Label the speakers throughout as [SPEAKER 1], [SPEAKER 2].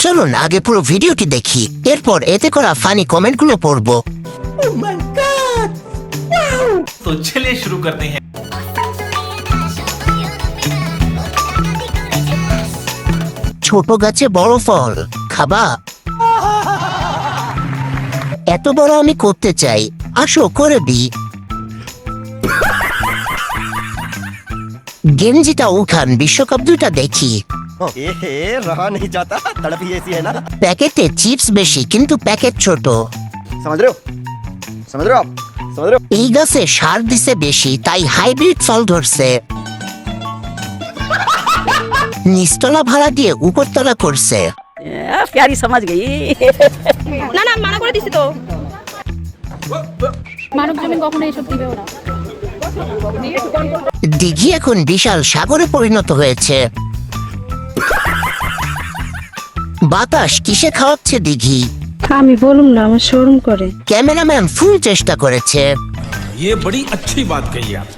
[SPEAKER 1] চলুন আগে পুরো ভিডিওটি দেখি, এরপর এতে করা ফানি কমেন্টগুলো পড়বো।
[SPEAKER 2] तो चलिए शुरू करते हैं।
[SPEAKER 1] ছোট গাছে বড় ফল খাবা? এত বড় আমি করতে চাই, আসো করে দিই। গেঞ্জিটা উঠান, বিশ্বকাপ দুইটা দেখি।
[SPEAKER 3] रहा नहीं जाता, तड़प ही ऐसी है ना।
[SPEAKER 1] প্যাকেটে চিপস বেশি কিন্তু প্যাকেট ছোট।
[SPEAKER 3] समझ रहे हो? समझ रहे हो आप? समझ रहे हो?
[SPEAKER 1] এই গাছে সার দিছে বেশি, তাই হাইব্রিড ফল ধরছে। নিচতলা ভাড়া দিয়ে উপরতলা করছে।
[SPEAKER 4] प्यारी समझ गई।
[SPEAKER 5] না না মানা করে দিছি তো।
[SPEAKER 6] মানব জমিন কখনো এসব দিবেও না।
[SPEAKER 1] দিঘি এখন বিশাল সাগরে পরিণত হয়েছে। বাতাস কিসে খাওয়াচ্ছে দিঘি?
[SPEAKER 7] আমি বলুম না, আমার শরম করে।
[SPEAKER 1] ক্যামেরাম্যান ফুল চেষ্টা করেছে।
[SPEAKER 2] ये बड़ी अच्छी बात कही आप।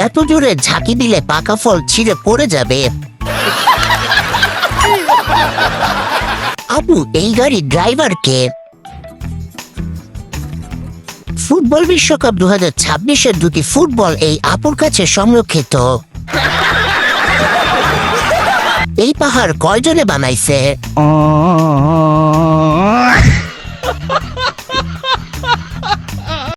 [SPEAKER 1] এত জোরে ঝাঁকি দিলে পাকা ফল ছিঁড়ে পড়ে যাবে। আপু, এই গাড়ির ড্রাইভার কে? ফুটবল বিশ্বকাপ 2026-এর দুটি ফুটবল এই আপুর কাছে সংরক্ষিত। এই পাহাড় কয়জনে বানাইছে?